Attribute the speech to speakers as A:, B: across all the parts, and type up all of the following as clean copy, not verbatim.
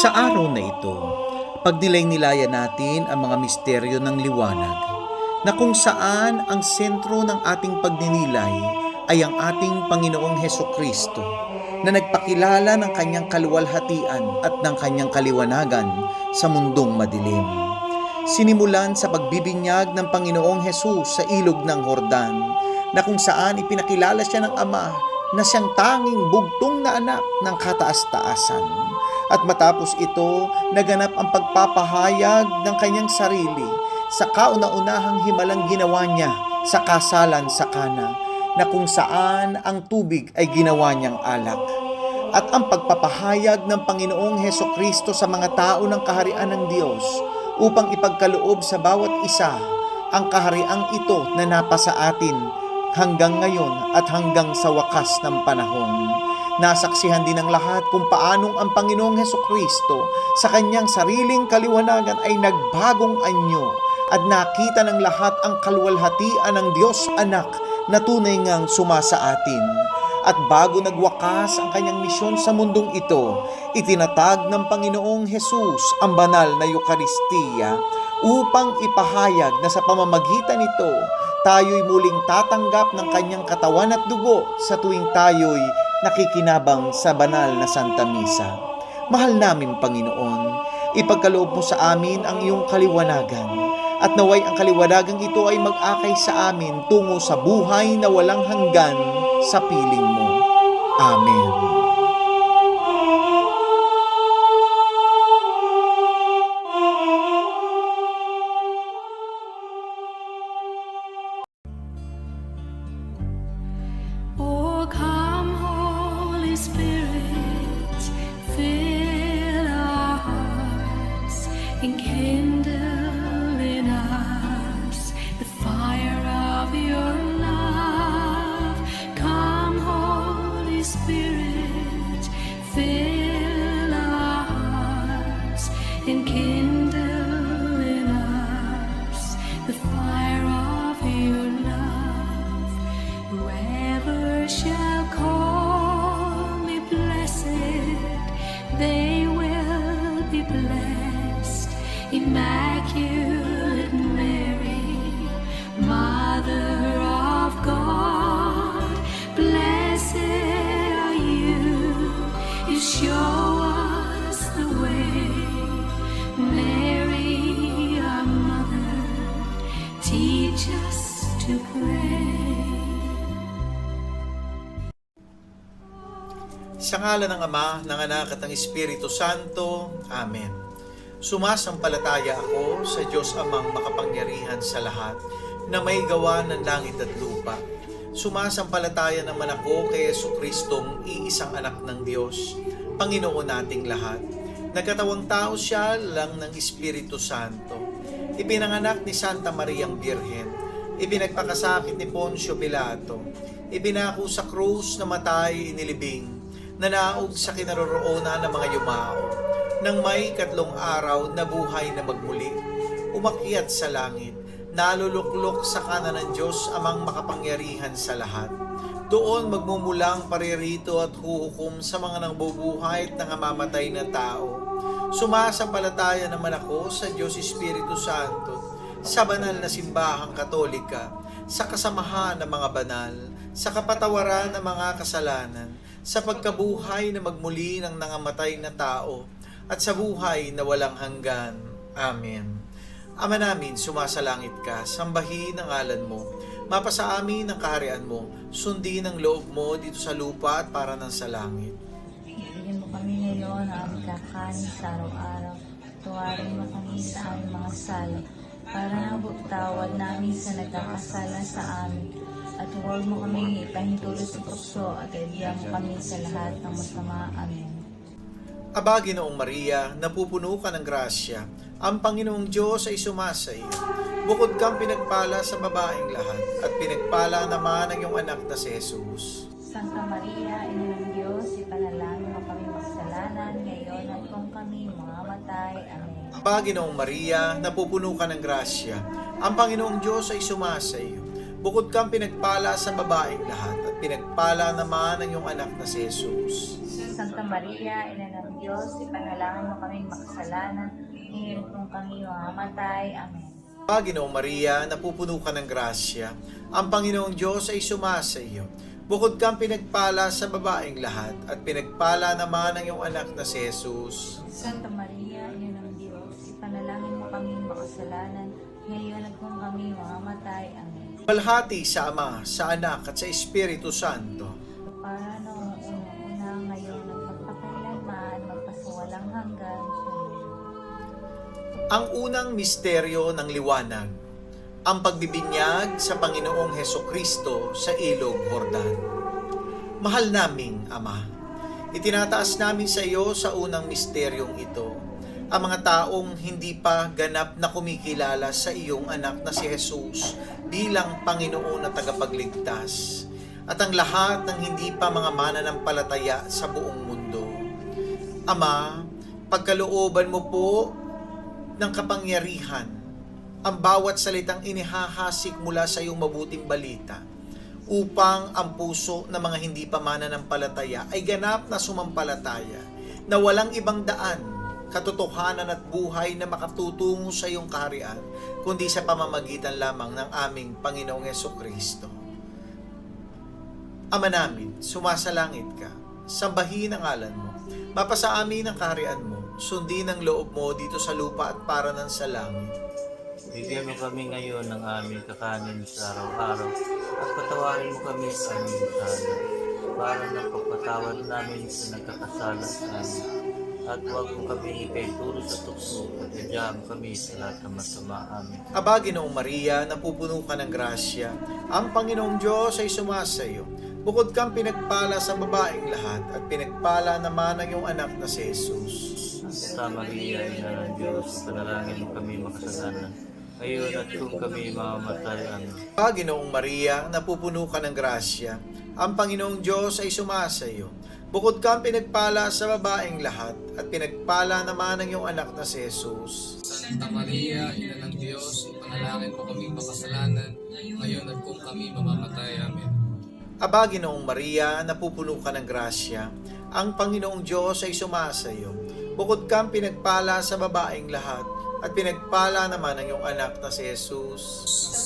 A: Sa araw na ito, pagnilayan natin ang mga misteryo ng liwanag na kung saan ang sentro ng ating pagninilay ay ang ating Panginoong Hesukristo na nagpakilala ng kanyang kaluwalhatian at ng kanyang kaliwanagan sa mundong madilim. Sinimulan sa pagbibinyag ng Panginoong Hesus sa ilog ng Jordan na kung saan ipinakilala siya ng Ama na siyang tanging bugtong na anak ng kataas-taasan. At matapos ito, naganap ang pagpapahayag ng kanyang sarili sa kauna-unahang himalang ginawa niya sa kasalan sa Kana, na kung saan ang tubig ay ginawa niyang alak. At ang pagpapahayag ng Panginoong Hesukristo sa mga tao ng kaharian ng Diyos upang ipagkaloob sa bawat isa ang kahariang ito na napasa atin hanggang ngayon at hanggang sa wakas ng panahon. Nasaksihan din ng lahat kung paanong ang Panginoong Hesukristo sa kanyang sariling kaliwanagan ay nagbagong anyo at nakita ng lahat ang kaluwalhatian ng Diyos Anak na tunay ngang sumasa atin. At bago nagwakas ang kanyang misyon sa mundong ito, itinatag ng Panginoong Hesus ang banal na Eukaristiya upang ipahayag na sa pamamagitan nito, tayo'y muling tatanggap ng kanyang katawan at dugo sa tuwing tayo'y nakikinabang sa banal na Santa Misa. Mahal namin Panginoon, ipagkaloob mo sa amin ang iyong kaliwanagan at naway ang kaliwanagang ito ay mag-akay sa amin tungo sa buhay na walang hanggan sa piling mo. Amen.
B: Oh, come, Holy Spirit, fill our hearts, enkindle in us the fire of your love. Come, Holy Spirit, fill our hearts, enkindle in us the fire of your love. Whoever shall call me blessed, they will be blessed. Immaculate Mary, Mother of God, blessed are you. You show us the way. Mary, our Mother, teach us to pray.
A: Sa ngalan ng Ama, ng Anak at ng Espiritu Santo. Amen. Sumasampalataya ako sa Diyos Amang makapangyarihan sa lahat, na may gawa ng langit at lupa. Sumasampalataya naman ako kay Jesucristong iisang anak ng Diyos, Panginoon nating lahat. Nagkatawang tao siya lang ng Espiritu Santo. Ipinanganak ni Santa Mariang Birhen. Ipinagpakasakit ni Poncio Pilato. Ibinako sa krus na matay inilibing. Nanaog sa kinaroroonan ng mga yumao. Nang may 3 araw na buhay na magmuli, umakyat sa langit, naluluklok sa kanan ng Diyos Amang makapangyarihan sa lahat. Doon magmumulang paririto at huhukom sa mga nangbubuhay at nangangamatay na tao. Sumasampalataya naman ako sa Diyos Espiritu Santo, sa banal na simbahang katolika, sa kasamahan ng mga banal, sa kapatawaran ng mga kasalanan, sa pagkabuhay na magmuli ng nangamatay na tao, at sa buhay na walang hanggan. Amen. Ama namin, sumasalangit ka, sambahin ang ngalan mo, mapasa amin ang kaharian mo, sundin ang loob mo dito sa lupa at para ng sa langit.
C: Bigyan mo kami ngayon ang aming kakanin sa araw-araw. Tuwarin mo kami sa aming mga sala, para nabutawad namin sa nagkakasala sa amin. At huwag mo kami ipahintulot sa tukso at ibigyan mo kami sa lahat ng masama. Amen.
A: Aba, Ginoong Maria, napupuno ka ng grasya, ang Panginoong Diyos ay sumasa iyo. Bukod kang pinagpala sa babaeng lahat, at pinagpala naman ang iyong anak na si Jesus.
C: Santa Maria, Ina ng Diyos, ipanalangin mo kami makasalanan ngayon at kung kami mamamatay. Amen.
A: Aba, Ginoong Maria, napupuno ka ng grasya. Ang Panginoong Diyos ay sumasa iyo. Bukod kang pinagpala sa babaeng lahat at pinagpala naman ang iyong anak na si Jesus.
C: Santa Maria, Ina ng Diyos, ipanalangin mo kaming makasalanan, ngayon kung kami mamamatay. Amen.
A: Aba, Ginoong Maria, napupuno ka ng grasya. Ang Panginoong Diyos ay sumasa iyo. Bukod kang pinagpala sa babaeng lahat at pinagpala naman ang iyong anak na si Jesus.
C: Santa Maria, Ina ng Diyos, ipanalangin mo kaming makasalanan, ngayon at kung kami mamamatay. Amen.
A: Walhati sa Ama, sa Anak at sa Espiritu Santo.
C: Para noong unang-una, ngayon at magpakailanman, magpasawalang hanggan.
A: Ang unang misteryo ng liwanag, ang pagbibinyag sa Panginoong Hesukristo sa Ilog Jordan. Mahal naming Ama, itinataas namin sa iyo sa unang misteryong ito ang mga taong hindi pa ganap na kumikilala sa iyong anak na si Jesus bilang Panginoon na tagapagligtas at ang lahat ng hindi pa mga mananampalataya sa buong mundo. Ama, pagkalooban mo po ng kapangyarihan ang bawat salitang inihahasik mula sa iyong mabuting balita upang ang puso ng mga hindi pa mananampalataya ay ganap na sumampalataya na walang ibang daan, katotohanan at buhay na makatutungo sa iyong kaharian kundi sa pamamagitan lamang ng aming Panginoong Hesukristo. Ama namin, sumasalangit ka, sambahin ang ngalan mo, mapasa amin ang kaharian mo, sundin ang loob mo dito sa lupa at para ng sa langit.
D: Bigyan mo kami ngayon ng aming kakanin sa araw-araw at patawarin mo kami sa aming kasala para ng pagpatawad namin sa nagkakasala sa amin. At huwag mo kami ikaituro sa tukso at idyaan kami sa lahat ng masama. Amin.
A: Aba, Ginoong Maria, napupuno ka ng grasya. Ang Panginoong Diyos ay sumasa iyo. Bukod kang pinagpala sa babaeng lahat at pinagpala naman ang iyong anak na si Jesus.
D: Santa Maria, Ina ng Diyos, panalangin mo kami makasalanan, ngayon at kung kami mamamatay. Amen.
A: Aba, Ginoong Maria, napupuno ka ng grasya. Ang Panginoong Diyos ay sumasa iyo. Bukod kang pinagpala sa babaeng lahat at pinagpala naman ang iyong anak na si Jesus.
E: Santa Maria, Ina ng Diyos, ipanalangin mo kami makasalanan, ngayon at kung kami mamamatay. Amen.
A: Aba, Ginoong Maria, napupuno ka ng grasya. Ang Panginoong Diyos ay sumasa iyo. Bukod kang pinagpala sa babaeng lahat at pinagpala naman ang iyong anak na si Jesus.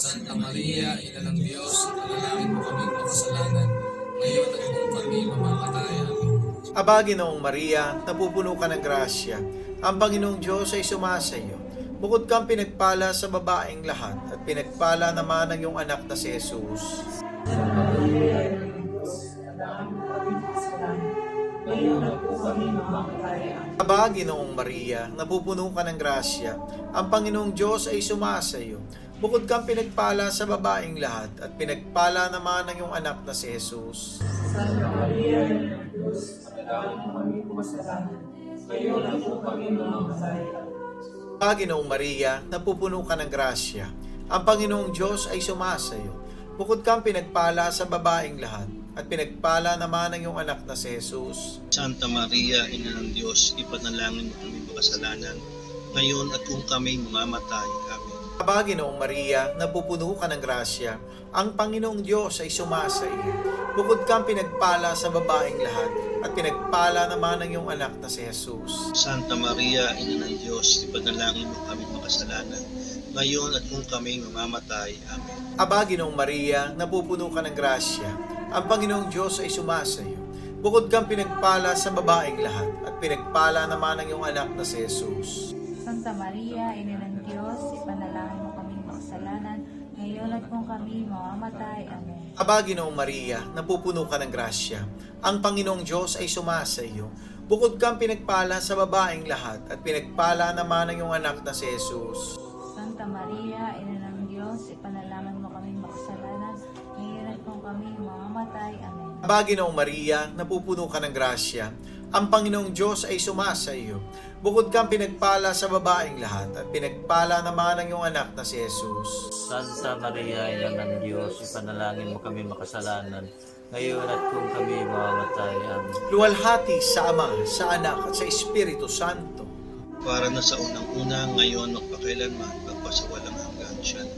E: Santa Maria, Ina ng Diyos, ipanalangin mo kami makasalanan, ngayon at kung kami mamamatay. Amen.
A: Aba, Ginoong Maria, napupuno ka ng grasya. Ang Panginoong Diyos ay sumasa iyo. Bukod kang pinagpala sa babaeng lahat at pinagpala naman ang iyong anak na si Jesus. Aba, Ginoong Maria, napupuno ka ng grasya. Ang Panginoong Diyos ay sumasa iyo. Bukod kang pinagpala sa babaeng lahat at pinagpala naman ang iyong anak na si Jesus. Aba, Ginoong Maria, napupuno ka ng grasya. Ang Panginoong Diyos ay sumasa iyo. Bukod kang pinagpala sa babaeng lahat at pinagpala naman ang iyong anak na si Jesus.
F: Santa Maria, Ina ng Diyos, ipanalangin mo kami makasalanan, ngayon at kung kami mamamatay. Amen.
A: Aba, Ginoong Maria, napupuno ka ng grasya. Ang Panginoong Diyos ay sumasa iyo. Bukod kang pinagpala sa babaeng lahat at pinagpala naman ang iyong anak na si Jesus.
F: Santa Maria, Ina ng Diyos, ipanalangin mo kami makasalanan, ngayon at kung kami mamamatay. Amen.
A: Aba, Ginoong Maria, napupuno ka ng grasya. Ang Panginoong Diyos ay sumasa iyo. Bukod kang pinagpala sa babaeng lahat at pinagpala naman ang iyong anak na si Jesus.
C: Santa Maria, Ina ng Diyos, ipanalangin mo kaming makasalanan, ngayon at kung kami mamamatay. Amen.
A: Aba, Ginoong Maria, napupuno ka ng grasya. Ang Panginoong Diyos ay sumasa iyo. Bukod kang pinagpala sa babaeng lahat at pinagpala naman ang iyong anak na si Jesus.
C: Santa Maria, Ina ng Diyos, ipanalangin mo kaming makasalanan, ngayon at kung kami mamamatay. Amen.
A: Aba, Ginoong Maria, napupuno ka ng grasya. Ang Panginoong Diyos ay sumasa iyo. Bukod kang pinagpala sa babaeng lahat at pinagpala naman ang iyong anak na si Jesus.
D: Santa Maria, Ina ng Diyos, ipanalangin mo kami makasalanan, ngayon at kung kami mamamatay. Amen.
A: Luwalhati sa Ama, sa Anak at sa Espiritu Santo.
F: para na sa unang-una, ngayon, magpakailanman, magpasawalang hanggan siya.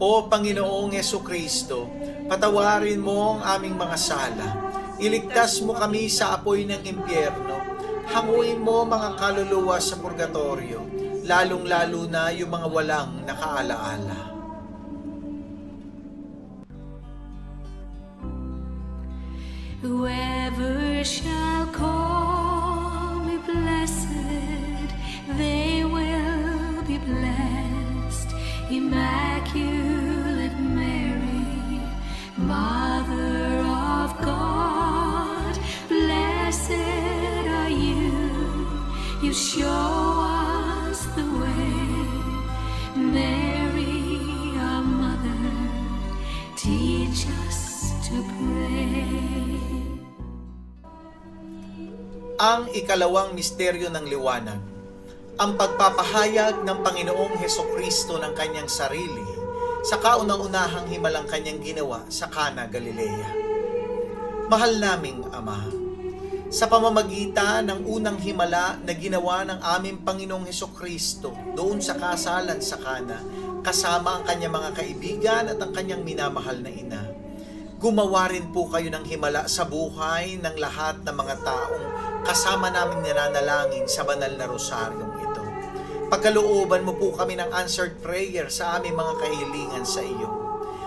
A: O Panginoong Hesukristo, patawarin mo ang aming mga sala. Iligtas mo kami sa apoy ng impyerno. Hanguin mo mga kaluluwa sa purgatorio, lalong-lalo na yung mga walang nakaalaala.
B: Whoever shall call me blessed, they will be blessed. Immaculate Mary, Mother of God, blessed are you. You show us the way. Mary, our mother, teach us to pray.
A: Ang ikalawang misteryo ng liwanag, ang pagpapahayag ng Panginoong Hesukristo ng kanyang sarili sa kaunang-unahang himalang kanyang ginawa sa Cana, Galilea. Mahal naming Ama, sa pamamagitan ng unang himala na ginawa ng aming Panginoong Hesukristo doon sa kasalan sa Cana, kasama ang kanyang mga kaibigan at ang kanyang minamahal na ina, gumawa rin po kayo ng himala sa buhay ng lahat ng mga taong kasama namin nananalangin sa banal na rosaryong ito. Pagkalooban mo po kami ng answered prayer sa aming mga kahilingan sa iyo.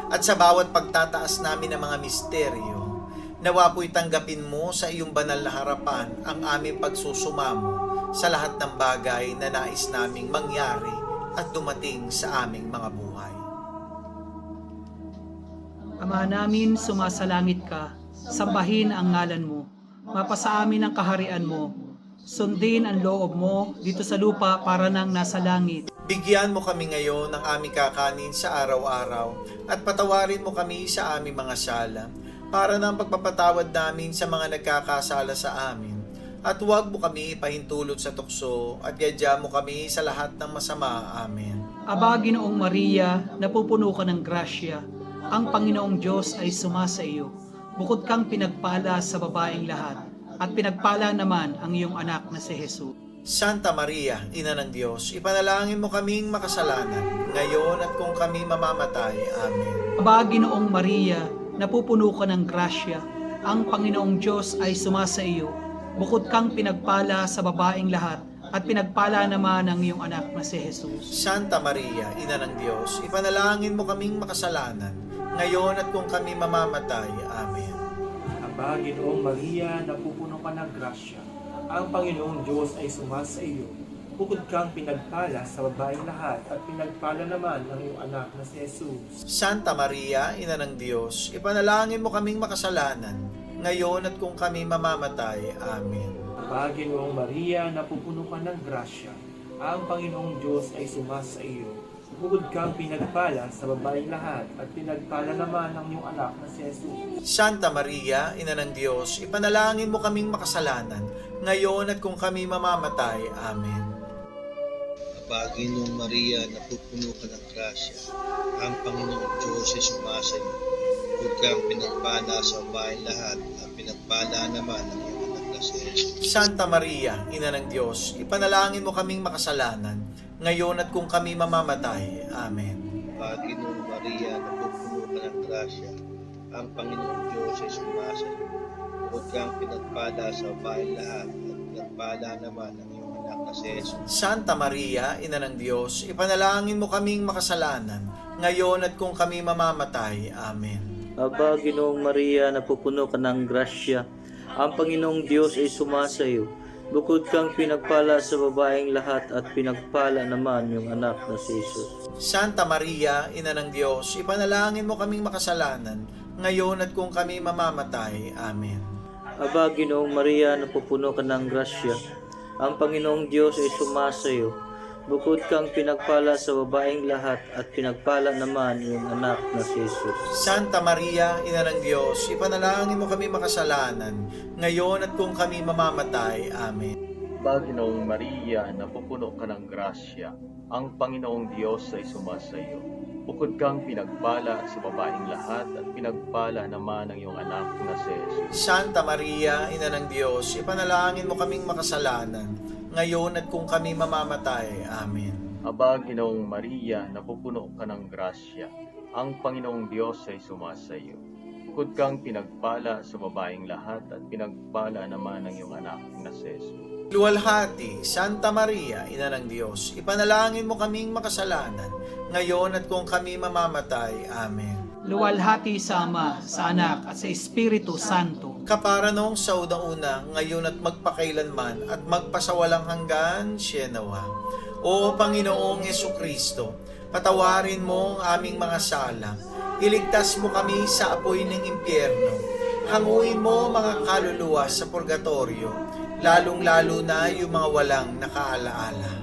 A: At sa bawat pagtataas namin ng mga misteryo, nawa po'y tanggapin mo sa iyong banal na harapan ang aming pagsusumamo sa lahat ng bagay na nais naming mangyari at dumating sa aming mga buhay.
G: Ama namin, sumasalangit ka, sambahin ang ngalan mo. Mapasa amin ang kaharian mo. Sundin ang loob mo dito sa lupa para nang nasa langit.
A: Bigyan mo kami ngayon ng aming kakanin sa araw-araw at patawarin mo kami sa aming mga sala para ng pagpapatawad namin sa mga nagkakasala sa amin. At huwag mo kami ipahintulot sa tukso at gadya mo kami sa lahat ng masama. Amen.
G: Aba, Ginoong Maria, napupuno ka ng grasya. Ang Panginoong Diyos ay sumasa iyo. Bukod kang pinagpala sa babaeng lahat, at pinagpala naman ang iyong anak na si Jesus.
A: Santa Maria, Ina ng Diyos, ipanalangin mo kaming makasalanan, ngayon at kung kami mamamatay. Amen.
G: Aba, Ginoong Maria, napupuno ka ng grasya. Ang Panginoong Diyos ay sumasa iyo. Bukod kang pinagpala sa babaeng lahat, at pinagpala naman ang iyong anak na si Jesus.
A: Santa Maria, Ina ng Diyos, ipanalangin mo kaming makasalanan, ngayon at kung kami mamamatay. Amen.
H: Aba, Ginoong Maria, napupuno ka ng grasya. Ang Panginoong Diyos ay sumasa iyo. Bukod kang pinagpala sa babaeng lahat at pinagpala naman ang iyong anak na si Jesus.
A: Santa Maria, Ina ng Diyos, ipanalangin mo kaming makasalanan, ngayon at kung kami mamamatay. Amen.
H: Aba, Ginoong Maria, napupuno ka ng grasya. Ang Panginoong Diyos ay sumasa iyo. Bukod kang pinagpala sa babaeng lahat at pinagpala naman ang iyong anak na si Jesus.
A: Santa Maria, Ina ng Diyos, ipanalangin mo kaming makasalanan, ngayon at kung kami mamamatay. Amen.
F: Aba, Ginoong Maria, napupuno ka ng grasya. Ang Panginoong Diyos ay sumasa iyo. Bukod kang pinagpala sa babaeng lahat at pinagpala naman ang iyong anak na si Jesus.
A: Santa Maria, Ina ng Diyos, ipanalangin mo kaming makasalanan, ngayon at kung kami mamamatay. Amen.
F: Aba, Ginoong Maria, napupuno ka ng grasya. Ang Panginoong Diyos ay sumasa iyo. Bukod kang pinagpala sa babaeng lahat at pinagpala naman ang iyong anak na si Jesus.
A: Santa Maria, Ina ng Diyos, ipanalangin mo kaming makasalanan, ngayon at kung kami mamamatay. Amen.
D: Aba, Ginoong Maria, napupuno ka ng grasya. Ang Panginoong Diyos ay sumasa iyo. Bukod kang pinagpala sa babaeng lahat at pinagpala naman yung anak na si Jesus.
A: Santa Maria, Ina ng Diyos, ipanalangin mo kaming makasalanan, ngayon at kung kami mamamatay. Amen.
D: Aba, Ginoong Maria, napupuno ka ng grasya. Ang Panginoong Diyos ay sumasa iyo. Bukod kang pinagpala sa babaeng lahat at pinagpala naman yung anak na si Jesus.
A: Santa Maria, Ina ng Diyos, ipanalangin mo kami makasalanan, ngayon at kung kami mamamatay. Amen.
I: Aba, Ginoong Maria, napupuno ka ng grasya. Ang Panginoong Diyos ay sumasa iyo. Bukod kang pinagpala sa babaeng lahat at pinagpala naman ang iyong anak na si Jesus.
A: Santa Maria, Ina ng Diyos, ipanalangin mo kaming makasalanan, ngayon at kung kami mamamatay. Amen.
I: Aba, Ginoong Maria, napupuno ka ng grasya. Ang Panginoong Diyos ay sumasa iyo. Bukod kang pinagpala sa babaeng lahat at pinagpala naman ang iyong anak na si Jesus.
A: Luwalhati, Santa Maria, Ina ng Diyos, ipanalangin mo kaming makasalanan, ngayon at kung kami mamamatay. Amen.
G: Luwalhati sa Ama, sa Anak, at sa Espiritu Santo.
A: Kapara noong sa unang-una, ngayon at magpakailanman, at magpasawalang hanggan, Sienawa. O Panginoong Yesukristo, patawarin mo ang aming mga sala, iligtas mo kami sa apoy ng impyerno, hanguin mo mga kaluluwa sa purgatorio, lalong-lalo na yung mga walang nakaalaala.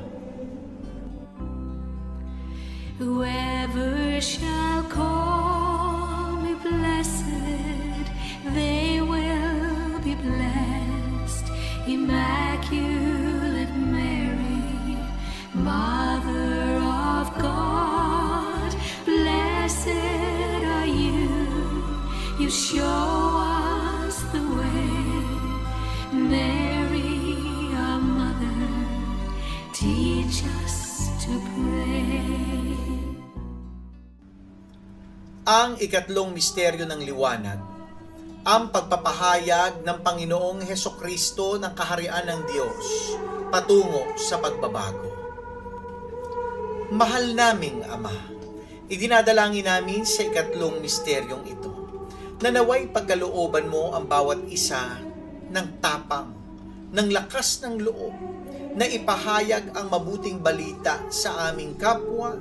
B: Whoever shall call me blessed, they will be blessed. Immaculate Mary, Mother of God, blessed are you. You show us the way. Mary, our Mother, teach us to pray.
A: Ang ikatlong misteryo ng liwanag, ang pagpapahayag ng Panginoong Hesukristo ng kaharian ng Diyos patungo sa pagbabago. Mahal naming Ama, idinadalangin namin sa ikatlong misteryong ito na naway pagkalooban mo ang bawat isa ng tapang, ng lakas ng loob na ipahayag ang mabuting balita sa aming kapwa,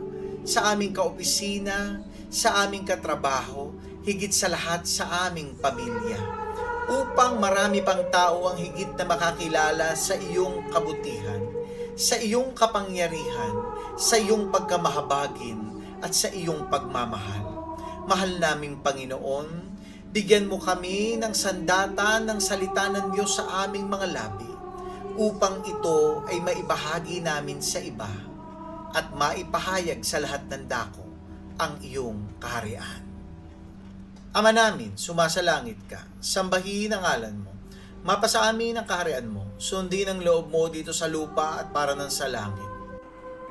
A: sa aming kaopisina, sa aming katrabaho, higit sa lahat sa aming pamilya, upang marami pang tao ang higit na makakilala sa iyong kabutihan, sa iyong kapangyarihan, sa iyong pagkamahabagin, at sa iyong pagmamahal. Mahal naming Panginoon, bigyan mo kami ng sandata ng salita ng Diyos sa aming mga labi, upang ito ay maibahagi namin sa iba, at maipahayag sa lahat ng dako ang iyong kaharian. Ama namin, sumasalangit ka, sambahin ang ngalan mo, mapasa amin ang kaharian mo, sundin ang loob mo dito sa lupa at para ng sa langit.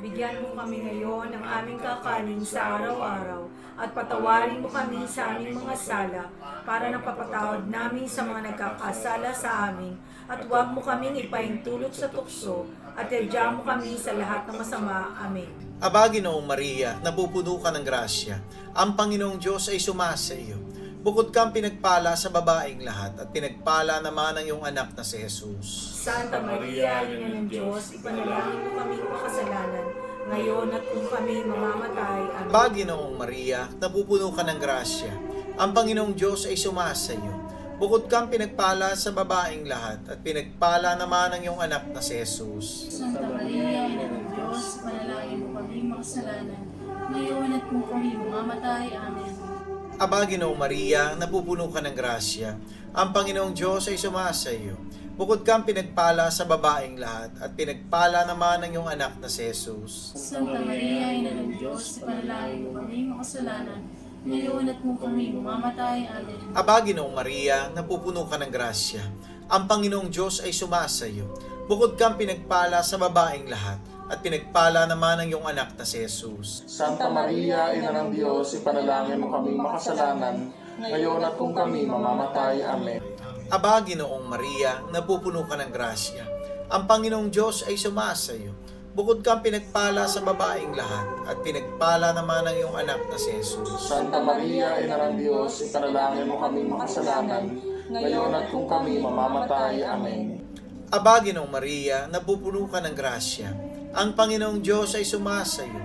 J: Bigyan mo kami ngayon ng aming kakanin sa araw-araw at patawarin mo kami sa aming mga sala para napapatawad namin sa mga nagkakasala sa amin at huwag mo kaming ipaintulot sa tukso at iadya mo kami sa lahat ng masama. Amen.
A: Aba, Ginoong Maria, napupuno ka ng grasya. Ang Panginoong Diyos ay sumasa iyo. Bukod kang pinagpala sa babaeng lahat at pinagpala naman ang iyong anak na si Jesus.
J: Santa Maria, Ina ng Diyos, ipanalangin mo kaming makasalanan ngayon at kung kami mamamatay. Amen.
A: Aba, Ginoong Maria, napupuno ka ng grasya. Ang Panginoong Diyos ay sumasa iyo. Bukod kang pinagpala sa babaeng lahat at pinagpala naman ang iyong anak na si Jesus.
C: Santa Maria, Ina ng Diyos, panalangin mo kami makasalanan, ngayon at kung kami mamamatay. Amen.
A: Aba, Ginoong Maria, napupuno ka ng grasya. Ang Panginoong Diyos ay sumasa iyo. Bukod kang pinagpala sa babaeng lahat at pinagpala naman ang iyong anak na si Jesus.
C: Santa Maria, Ina ng Diyos, panalangin mo kami makasalanan, ngayon at kung kami mamamatay. Amen.
A: Aba, Ginoong Maria, napupuno ka ng grasya. Ang Panginoong Diyos ay sumasa iyo. Bukod kang pinagpala sa babaeng lahat at pinagpala naman ang iyong anak na si Jesus.
K: Santa Maria, Ina ng Diyos, ipanalangin mo kami makasalanan, ngayon at kung kami mamamatay. Amen.
A: Aba, Ginoong Maria, napupuno ka ng grasya. Ang Panginoong Diyos ay sumasa iyo. Bukod kang pinagpala sa babaeng lahat at pinagpala naman ang iyong anak na si Jesus.
K: Santa Maria, Ina ng Diyos, ipanalangin mo kami makasalanan, ngayon at kung kami mamamatay. Amen.
A: Aba, Ginoong Maria, napupuno ka ng grasya. Ang Panginoong Diyos ay sumasa iyo.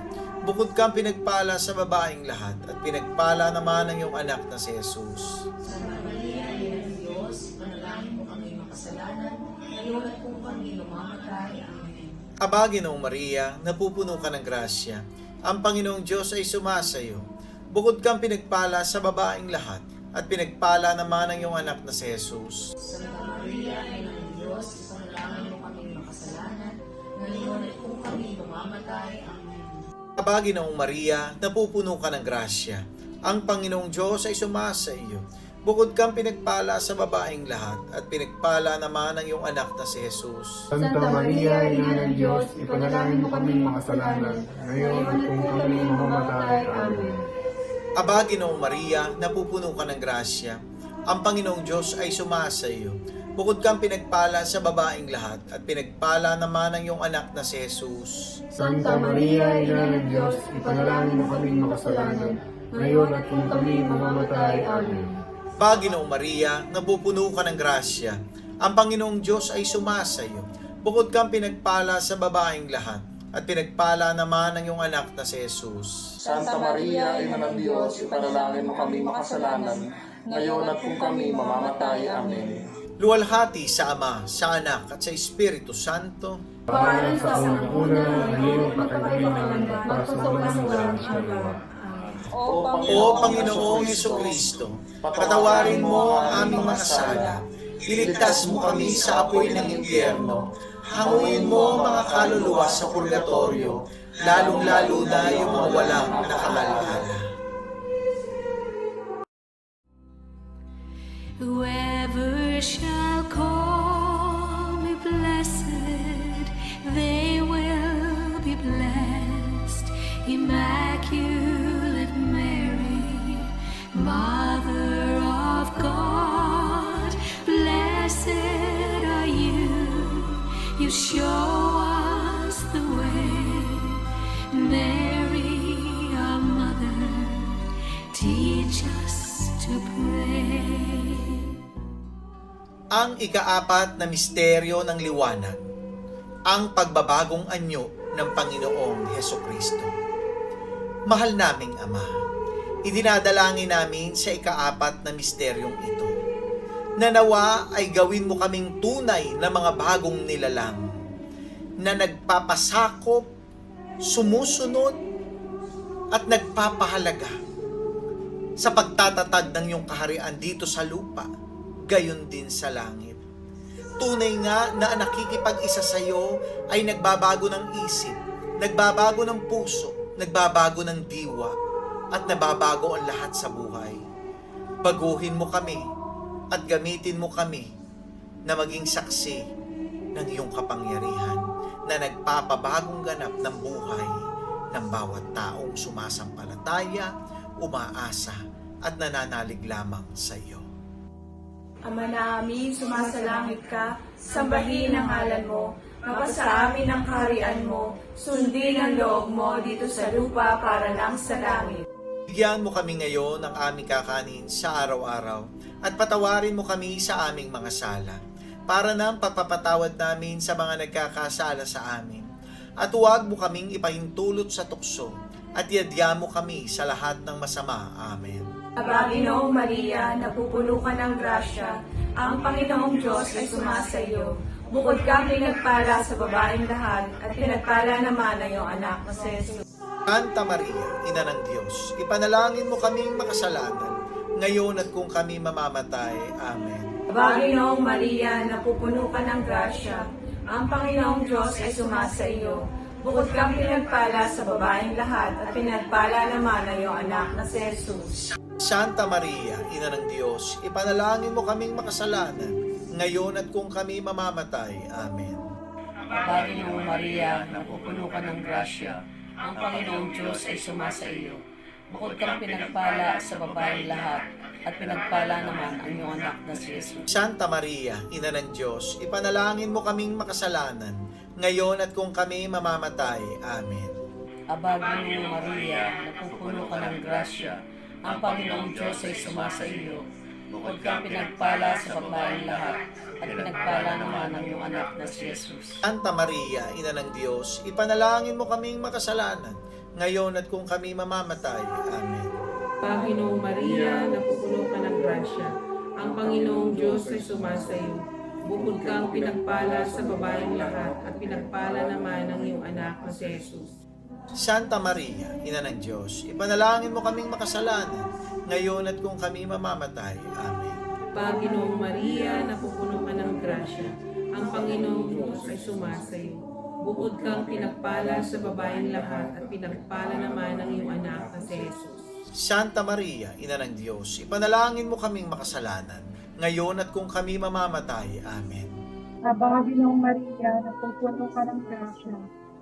A: Bukod kang pinagpala sa babaeng lahat at pinagpala naman ang iyong anak na si Jesus.
C: Santa Maria, Ina ng Diyos, panalangin mo kami makasalanan, ngayon at kung kami mamamatay. Amen.
A: Aba, Ginoong Maria, napupuno ka ng grasya. Ang Panginoong Diyos ay sumasa iyo. Bukod kang pinagpala sa babaeng lahat at pinagpala naman ang iyong anak na si Jesus.
C: Santa Maria, Ina ng Diyos, panalangin mo kami makasalanan, ngayon at kung kami mamamatay. Amen.
A: Aba, Ginoong Maria, napupuno ka ng grasya. Ang Panginoong Diyos ay sumasa iyo. Bukod kang pinagpala sa babaeng lahat, at pinagpala naman ang iyong anak na si Jesus.
L: Santa Maria, Ina ng Diyos, ipanalangin mo kaming makasalanan, ngayon at kung kami mamamatay. Amen.
A: Aba, Ginoong Maria, napupuno ka ng grasya. Ang Panginoong Diyos ay sumasa iyo. Bukod kang pinagpala sa babaeng lahat, at pinagpala naman ang iyong anak na si Jesus.
L: Santa Maria, Ina ng Diyos, ipanalangin mo kaming makasalanan, ngayon at kung kami mamamatay. Amen.
A: Panginoong Maria, napupuno ka ng grasya. Ang Panginoong Diyos ay sumasa iyo. Bukod kang pinagpala sa babaeng lahat, at pinagpala naman ang iyong anak na si Jesus.
K: Santa Maria, Ina ng Diyos, ipanalangin mo kami makasalanan, ngayon at kung kami mamamatay. Amen.
A: Luwalhati sa Ama, sa Anak, at sa Espiritu Santo.
L: Pangalan sa unang-una, ngayon at kailanman, para sa walang hanggan. Amen.
A: O Panginoong Hesukristo, patawarin mo ang aming mga sala. Iligtas mo kami sa apoy ng impyerno. Hanguin mo ang mga kaluluwa sa purgatorio, lalong-lalo na yung mga walang nakaalala.
B: Whoever shall call me blessed, they will be blessed. Immaculate Mary, Mother of God, blessed are you. You show us the way. Mary, our mother, teach us to pray.
A: Ang ikaapat na misteryo ng liwanag, ang pagbabagong anyo ng Panginoong Hesukristo. Mahal naming Ama, idinadalangin namin sa ikaapat na misteryong ito, na nawa ay gawin mo kaming tunay na mga bagong nilalang, na nagpapasakop, sumusunod, at nagpapahalaga sa pagtatatag ng iyong kaharian dito sa lupa, gayon din sa langit. Tunay nga na ang nakikipag-isa sa iyo ay nagbabago ng isip, nagbabago ng puso, nagbabago ng diwa, at nababago ang lahat sa buhay. Baguhin mo kami at gamitin mo kami na maging saksi ng iyong kapangyarihan na nagpapabagong ganap ng buhay ng bawat taong sumasampalataya, umaasa, at nananalig lamang sa iyo.
J: Ama namin, sumasalangit ka, sambahin ang ngalan mo, mapasa amin ang kaharian mo, sundin ang loob mo dito sa lupa para lang sa langit.
A: Bigyan mo kami ngayon ng aming kakanin sa araw-araw at patawarin mo kami sa aming mga sala para nang pagpapatawad namin sa mga nagkakasala sa amin. At huwag mo kaming ipahintulot sa tukso at yadya mo kami sa lahat ng masama. Amen.
J: Aba, Ginoong Maria, napupuno ka ng grasya, ang Panginoong Diyos ay sumasa iyo. Bukod kang pinagpala sa babaeng lahat, at pinagpala naman ang iyong anak na si Jesus.
A: Santa Maria, Ina ng Diyos, ipanalangin mo kaming makasalanan, ngayon at kung kami mamamatay. Amen.
J: Aba, Ginoong Maria, napupuno ka ng grasya, ang Panginoong Diyos ay sumasa iyo. Bukod kang pinagpala sa babaeng lahat, at pinagpala naman ang iyong anak na si Jesus.
A: Santa Maria, Ina ng Diyos, ipanalangin mo kaming makasalanan, ngayon at kung kami mamamatay. Amen.
M: Aba, Ginoong Maria, napupuno ka ng grasya, ang Panginoong Diyos ay sumasa iyo. Bukod kang pinagpala sa babaeng lahat, at pinagpala naman ang iyong anak na si Jesus.
A: Santa Maria, Ina ng Diyos, ipanalangin mo kaming makasalanan, ngayon at kung kami mamamatay. Amen.
M: Aba, Ginoong Maria, napupuno ka ng grasya, ang Panginoong Diyos ay sumasa iyo. Bukod kang pinagpala sa babaeng lahat, at pinagpala naman ang iyong anak na si Jesus.
A: Santa Maria, Ina ng Diyos, ipanalangin mo kaming makasalanan, ngayon at kung kami mamamatay. Amen.
N: Panginoong Maria, napupuno ka ng grasya, ang Panginoong Diyos ay sumasa iyo. Bukod kang pinagpala sa babaeng lahat, at pinagpala naman ang iyong anak na si Jesus.
A: Santa Maria, Ina ng Diyos, ipanalangin mo kaming makasalanan, ngayon at kung kami mamamatay. Amen.
N: Panginoong Maria, napupuno ka ng grasya, ang Panginoong Diyos ay sumasa iyo. Bukod kang pinagpala sa babaeng lahat, at pinagpala naman ang iyong anak na si Jesus.
A: Santa Maria, Ina ng Diyos, ipanalangin mo kaming makasalanan, ngayon at kung kami mamamatay. Amen.
O: Aba, Ginoong Maria, napupuno ka ng grasya.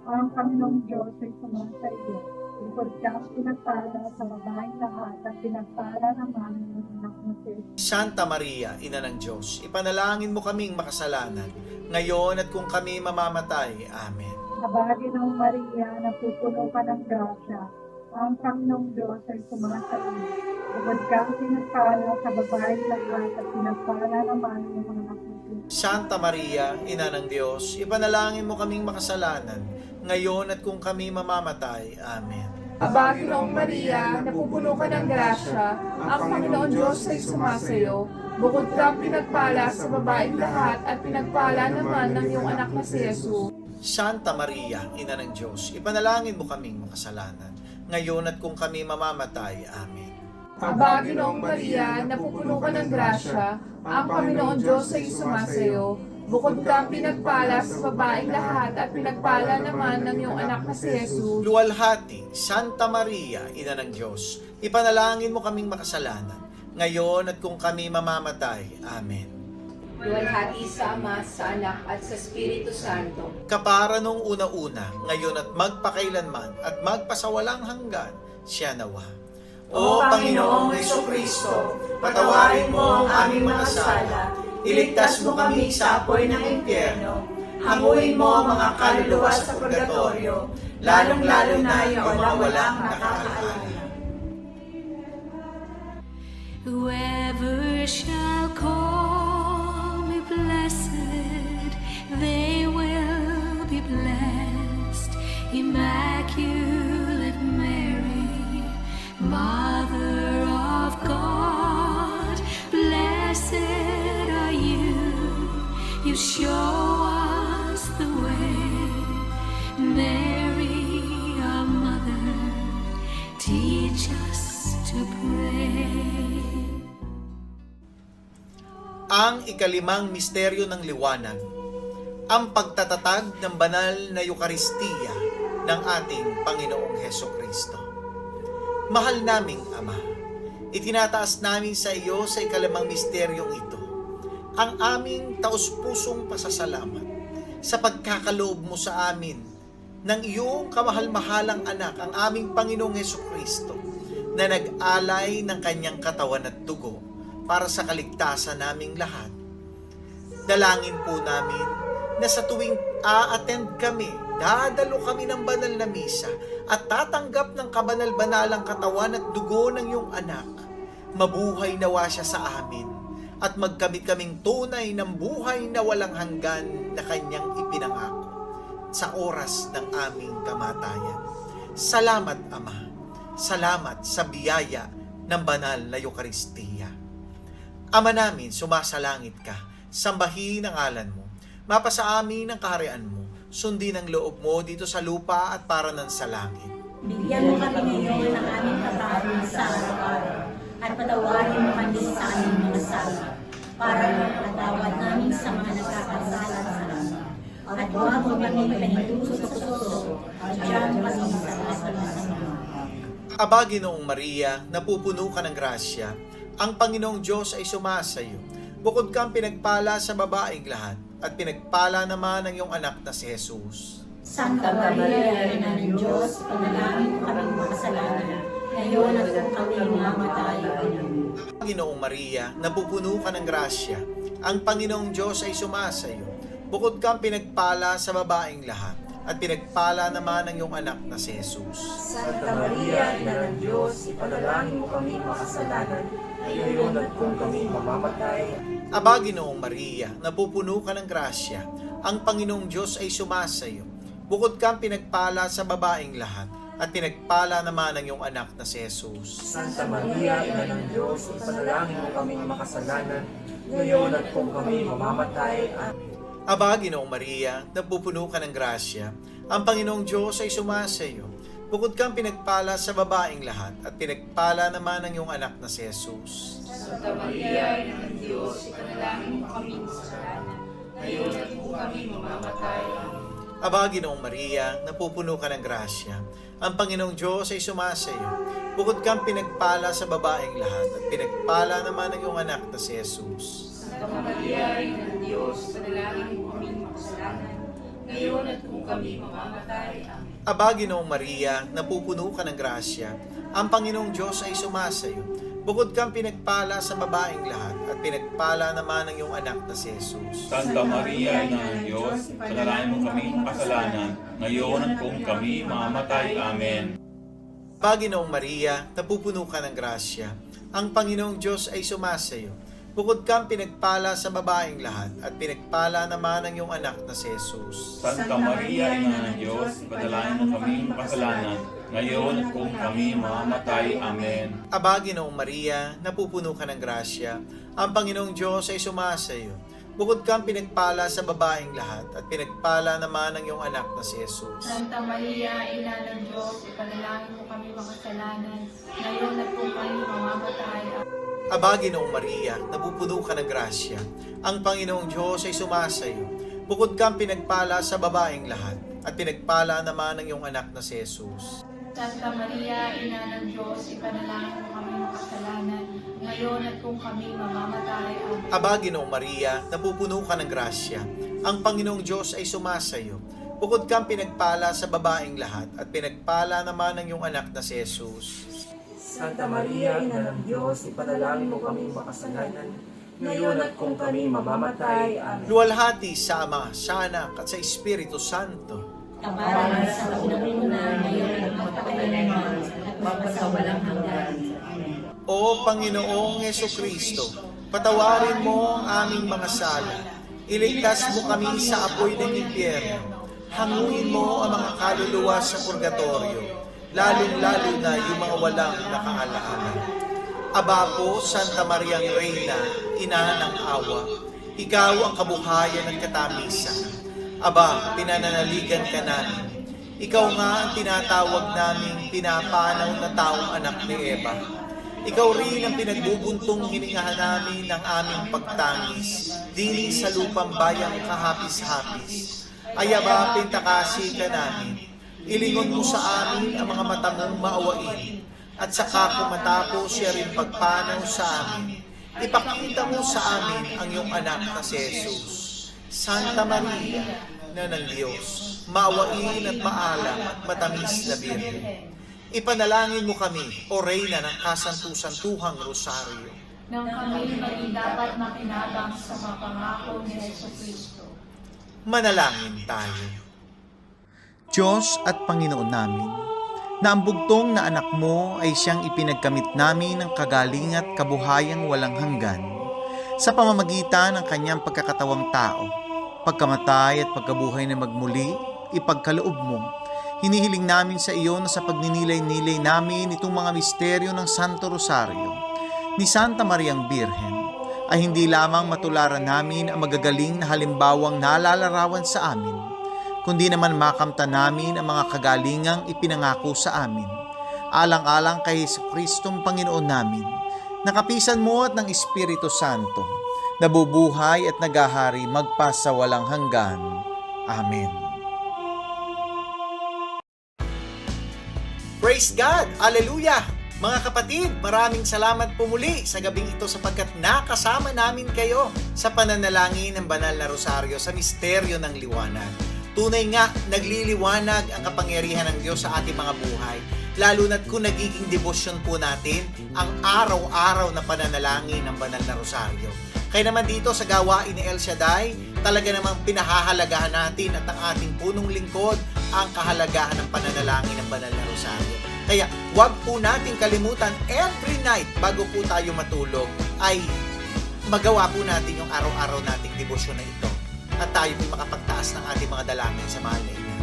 O: Ang Panginoong Diyos ay sumasa iyo. Bukod kang pinagpala sa babaeng lahat at pinagpala naman ng anak mo si Jesus.
A: Santa Maria, Ina ng Diyos, ipanalangin mo kaming makasalanan, ngayon at kung kami mamamatay. Amen.
O: Aba, Ginoong Maria, napupuno ka ng grasya. Ang Panginoong Diyos ay sumasa iyo. Bukod kang pinagpala sa babaeng lahat at pinagpala naman ng anak mo si Jesus.
A: Santa Maria, Ina ng Diyos, ipanalangin mo kaming makasalanan, ngayon at kung kami mamamatay. Amen.
N: Aba, Ginoong Maria, napupuno ka ng grasya, ang Panginoon Diyos ay sumasayo. Bukod kang pinagpala sa babaeng lahat at pinagpala naman ng iyong anak na si Jesus.
A: Santa Maria, Ina ng Diyos, ipanalangin mo kaming makasalanan, ngayon at kung kami mamamatay. Amen.
N: Aba, Ginoong Maria, napupuno ka ng grasya, ang Panginoon Diyos ay sumasayo. Bukod kang pinagpala sa babaeng lahat at pinagpala naman ng iyong anak na si Jesus.
A: Luwalhati, Santa Maria, Ina ng Diyos, ipanalangin mo kaming makasalanan, ngayon at kung kami mamamatay. Amen.
M: Luwalhati sa Ama, sa Anak, at sa Espiritu Santo.
A: Kapara nung una-una, ngayon at magpakailanman at magpasawalang hanggan, siya nawa. O Panginoong Jesucristo, patawarin mo ang aming mga sala, iligtas mo kami sa apoy ng impyerno, hanguin mo ang mga kaluluwa sa purgatorio, lalong-lalo na yung mga walang nakakaalala.
B: Whoever shall call me blessed, they will be blessed. Immaculate Mary, Mother of God, blessed are you. You show us the way. Mary, our mother, teach us to pray.
A: Ang ikalimang misteryo ng liwanag, ang pagtatatag ng banal na Eukaristiya ng ating Panginoong Hesukristo. Mahal naming Ama, itinataas namin sa iyo sa ikalimang misteryong ito ang aming taus-pusong pasasalamat sa pagkakaloob mo sa amin ng iyong kamahal-mahalang anak, ang aming Panginoong Hesukristo, na nag-alay ng kanyang katawan at dugo para sa kaligtasan naming lahat. Dalangin po namin na sa tuwing a-attend kami, dadalo kami ng banal na misa at tatanggap ng kabanal-banalang katawan at dugo ng iyong anak, mabuhay nawa siya sa amin at magkamit kaming tunay ng buhay na walang hanggan na kanyang ipinangako sa oras ng aming kamatayan. Salamat, Ama. Salamat sa biyaya ng banal na Eukaristiya. Ama namin, sumasalangit ka, sambahin ang ngalan mo, mapasa amin ang kaharian mo, sundin ang loob mo dito sa lupa at para ng sa langit.
C: Bigyan mo kami ngayon ng aming kakanin sa araw-araw at patawarin mo kami sa aming mga sala para mapatawad namin sa mga nagkakasala sa amin. At huwag mo kami panituso at diyan kami sa kasalanan.
A: Aba, Ginoong Maria, napupuno ka ng grasya, ang Panginoong Diyos ay sumasa iyo. Bukod kang pinagpala sa babaeng lahat, at pinagpala naman ang iyong anak na si Jesus.
C: Santa Maria, Ina ng Diyos, panalangin mo kaming makasalanan, ngayon at kung kami mamamatay. Amen.
A: Ginoong Maria, napupuno ka ng grasya, ang Panginoong Diyos ay sumasa iyo. Bukod kang pinagpala sa babaeng lahat, at pinagpala naman ang iyong anak na si Jesus.
J: Santa Maria, Ina ng Diyos, ipanalangin mo kami makasalanan, ngayon at kung kami mamamatay.
A: Aba, Ginoong Maria, napupuno ka ng grasya, ang Panginoong Diyos ay sumasa iyo. Bukod kang pinagpala sa babaeng lahat, at pinagpala naman ang iyong anak na si Jesus.
H: Santa Maria, Ina ng Diyos, ipanalangin mo kami makasalanan, ngayon at kung kami mamamatay. Amen.
A: Aba, Ginoong Maria, napupuno ka ng grasya, ang Panginoong Diyos ay sumasa iyo. Bukod kang pinagpala sa babaeng lahat, at pinagpala naman ang iyong anak na si Jesus.
M: Santa Maria, Ina ng Diyos, ipanalangin mo kami makasalanan, ngayon at kung kami mamamatay.
A: Aba, Ginoong Maria, napupuno ka ng grasya, ang Panginoong Diyos ay sumasa iyo. Bukod kang pinagpala sa babaeng lahat at pinagpala naman ang iyong anak na si Jesus.
M: Santa Maria, Ina ng Diyos, panalangin mo kaming makasalanan, ngayon at kung kami mamamatay. Amen.
A: Aba, Ginoong Maria, napupuno ka ng grasya, ang Panginoong Diyos ay sumasa iyo. Bukod kang pinagpala sa babaeng lahat at pinagpala naman ang iyong anak na si Jesus.
P: Santa Maria, Ina ng Diyos, panalangin mo kami makasalanan, ngayon at kung kami mamamatay. Amen.
A: Aba, Ginoong Maria, napupuno ka ng grasya, ang Panginoong Diyos ay sumasa iyo. Bukod kang pinagpala sa babaeng lahat at pinagpala naman ang iyong anak na si Jesus.
P: Santa Maria, Ina ng Diyos, panalangin mo kami makasalanan, ngayon at kung kami mamamatay. Amen.
A: Aba, Ginoong Maria, napupuno ka ng grasya, ang Panginoong Diyos ay sumasa iyo. Bukod kang pinagpala sa babaeng lahat at pinagpala naman ang iyong anak na si Jesus.
C: Santa Maria, Ina ng Diyos, ipanalangin mo kami makasalanan, ngayon at kung kami mamamatay.
A: Aba, Ginoong Maria, napupuno ka ng grasya, ang Panginoong Diyos ay sumasa iyo. Bukod kang pinagpala sa babaeng lahat at pinagpala naman ang iyong anak na si Jesus.
C: Santa Maria, Ina ng Diyos, ipanalangin mo kami makasalanan, ngayon at kung kami mamamatay. Amen.
A: Aba, Ginoong Maria, napupuno ka ng grasya, ang Panginoong Diyos ay sumasa iyo. Bukod kang pinagpala sa babaeng lahat at pinagpala naman ang iyong anak na si Jesus.
H: Santa Maria, Ina ng Diyos, ipanalangin mo kami makasalanan, ngayon at kung kami mamamatay. Amen.
A: Luwalhati sa Ama, sa Anak at sa Espiritu Santo.
M: Kabalan sa unang-una, ngayon at magpakailanman, at magpasawalang hanggan.
A: O Panginoong Hesukristo, patawarin mo ang aming mga sala. Iligtas mo kami sa apoy ng impyerno. Hanguin mo ang mga kaluluwa sa purgatorio, lalong-lalo na yung mga walang nakaalaala. Aba po, Santa Mariang Reyna, Ina ng Awa, ikaw ang kabuhayan at katamisan. Aba, pinananaligan ka namin. Ikaw nga ang tinatawag naming pinapanaw na taong anak ni Eva. Ikaw rin ang pinagbubuntong hiningahan namin ng aming pagtangis, dini sa lupang bayang kahapis-hapis. Ayaba, pintakasi ka namin. Ilingon mo sa amin ang mga mata mong maawain, at saka kung matapos siya rin pagpanaw sa amin, ipakita mo sa amin ang iyong anak na si Jesus. Santa Maria, na ng Diyos, maawain at maalam at matamis na Birhen. Ipanalangin mo kami, O Reyna ng kasantu-santuhang Rosaryo,
C: nang kami maging dapat makinabang sa mga pangako ni Jesucristo.
A: Manalangin tayo. Diyos at Panginoon namin, na ang bugtong na anak mo ay siyang ipinagkamit namin ng kagaling at kabuhayang walang hanggan sa pamamagitan ng kanyang pagkakatawang tao, pagkamatay at pagkabuhay na magmuli, ipagkaloob mo. Hinihiling namin sa iyo na sa pagninilay-nilay namin itong mga misteryo ng Santo Rosario ni Santa Mariang Birhen ay hindi lamang matularan namin ang magagaling na halimbawang nalalarawan sa amin, kundi naman makamta namin ang mga kagalingang ipinangako sa amin, alang-alang kay Jesucristong Panginoon namin, nakapisan mo at ng Espiritu Santo, nabubuhay at nagahari magpasawalang hanggan. Amen. Praise God! Alleluia! Mga kapatid, maraming salamat po muli sa gabing ito sapagkat nakasama namin kayo sa pananalangin ng Banal na Rosaryo sa Misteryo ng Liwanag. Tunay nga, nagliliwanag ang kapangyarihan ng Diyos sa ating mga buhay, lalo na't kung nagiging debosyon po natin ang araw-araw na pananalangin ng Banal na Rosaryo. Kaya naman dito sa gawain ni El Shaddai, talaga namang pinahahalagahan natin at ang ating punong lingkod ang kahalagahan ng pananalangin ng Banal na Rosaryo. Kaya huwag po natin kalimutan every night bago po tayo matulog ay magawa po natin yung araw-araw nating debosyon na ito at tayo po makapagtaas ng ating mga dalangin sa mahal na Ina.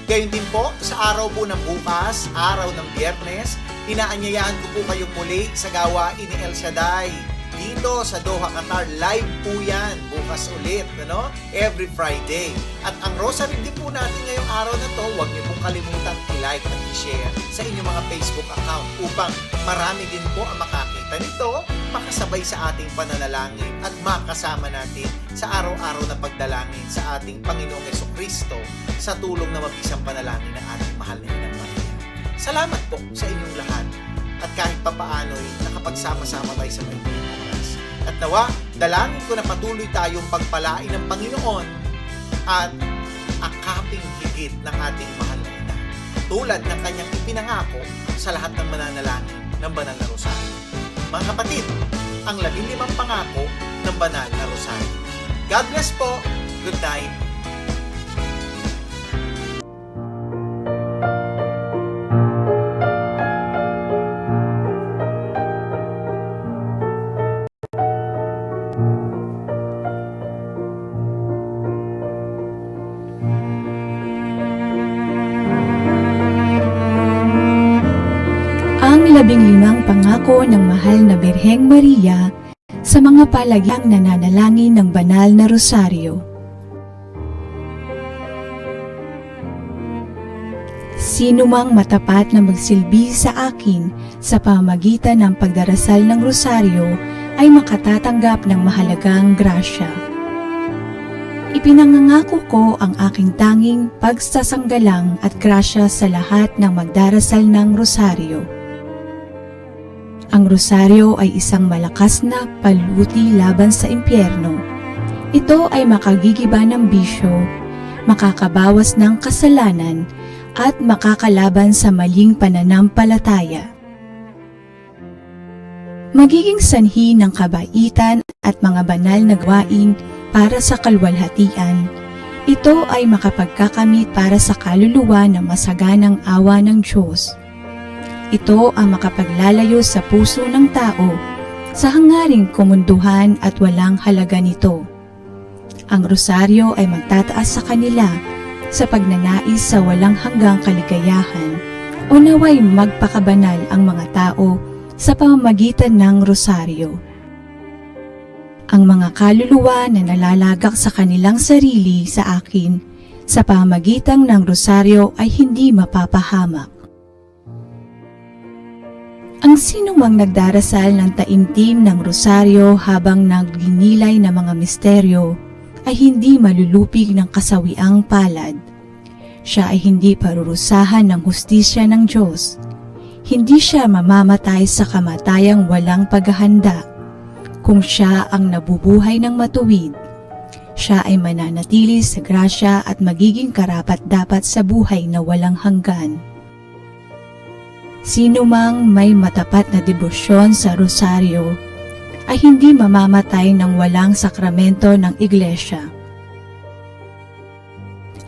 A: Gayon din po, sa araw po ng bukas, araw ng Biyernes, inaanyayahan ko po kayong muli sa gawain ni El Shaddai. Dito sa Doha, Qatar, live po yan, bukas ulit, ano? Every Friday. At ang rosary din po natin ngayong araw na to, huwag niyo pong kalimutan i-like at i-share sa inyong mga Facebook account upang marami din po ang makakita nito, makasabay sa ating pananalangin at makasama natin sa araw-araw na pagdalangin sa ating Panginoong Jesucristo sa tulong na mabisang panalangin ng ating mahal na Inang Maria. Salamat po sa inyong lahat at kahit papaano'y nakapagsama-sama tayo sa may oras. At nawa, dalangin ko na patuloy tayong pagpalain ng Panginoon at akaping higit ng ating mahal na ina, tulad ng kanyang ipinangako sa lahat ng mananalangin ng Banal na Rosario. Mga kapatid, ang 15 pangako ng Banal na Rosario. God bless po. Good night.
Q: Ang 15 pangako ng mahal na Birheng Maria sa mga palagyang nananalangin ng Banal na Rosaryo. Sino mang matapat na magsilbi sa akin sa pamamagitan ng pagdarasal ng Rosaryo ay makatatanggap ng mahalagang grasya. Ipinangangako ko ang aking tanging pagsasanggalang at grasya sa lahat ng magdarasal ng Rosaryo. Ang rosaryo ay isang malakas na paluti laban sa impyerno. Ito ay makagigiba ng bisyo, makakabawas ng kasalanan, at makakalaban sa maling pananampalataya. Magiging sanhi ng kabaitan at mga banal na gawain para sa kalwalhatian. Ito ay makapagkakamit para sa kaluluwa ng masaganang awa ng Diyos. Ito ang makapaglalayo sa puso ng tao sa hangaring kumunduhan at walang halaga nito. Ang rosaryo ay magtataas sa kanila sa pagnanais sa walang hanggang kaligayahan o naway magpakabanal ang mga tao sa pamamagitan ng rosaryo. Ang mga kaluluwa na nalalagak sa kanilang sarili sa akin sa pamamagitan ng rosaryo ay hindi mapapahamak. Ang sinumang nagdarasal ng taimtim ng rosaryo habang nagginilay ng mga misteryo ay hindi malulupig ng kasawiang palad. Siya ay hindi parurusahan ng hustisya ng Diyos. Hindi siya mamamatay sa kamatayang walang paghahanda. Kung siya ang nabubuhay ng matuwid, siya ay mananatili sa grasya at magiging karapat-dapat sa buhay na walang hanggan. Sino mang may matapat na debosyon sa rosaryo ay hindi mamamatay ng walang sakramento ng iglesia.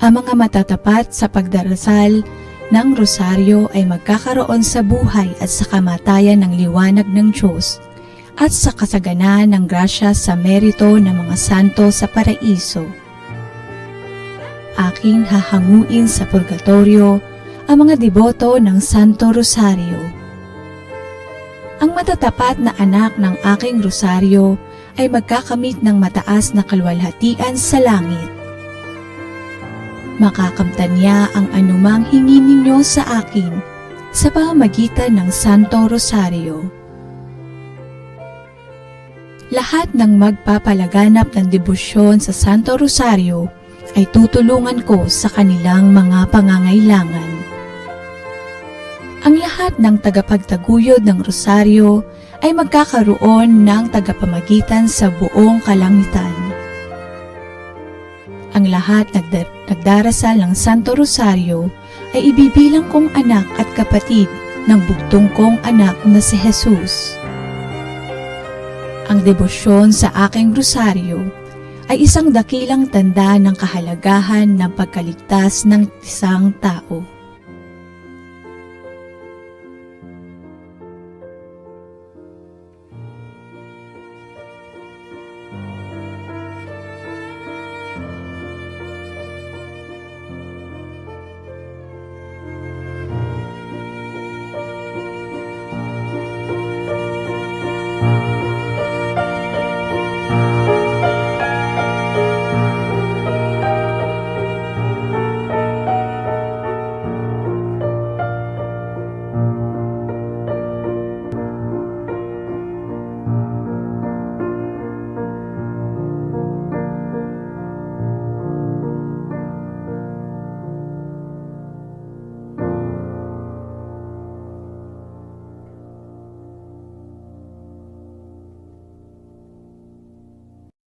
Q: Ang mga matatapat sa pagdarasal ng rosaryo ay magkakaroon sa buhay at sa kamatayan ng liwanag ng Diyos at sa kasaganaan ng grasya sa merito ng mga santo sa paraiso. Aking hahanguin sa purgatorio ang mga deboto ng Santo Rosario. Ang matatapat na anak ng aking rosaryo ay magkakamit ng mataas na kalwalhatian sa langit. Makakamtan niya ang anumang hingi ninyo sa akin sa pamamagitan ng Santo Rosario. Lahat ng magpapalaganap ng debosyon sa Santo Rosario ay tutulungan ko sa kanilang mga pangangailangan. Ang lahat ng tagapagtaguyod ng rosaryo ay magkakaroon ng tagapamagitan sa buong kalangitan. Ang lahat nagdarasal ng Santo Rosario ay ibibilang kong anak at kapatid ng bugtong kong anak na si Jesus. Ang debosyon sa aking rosaryo ay isang dakilang tanda ng kahalagahan ng pagkaligtas ng isang tao.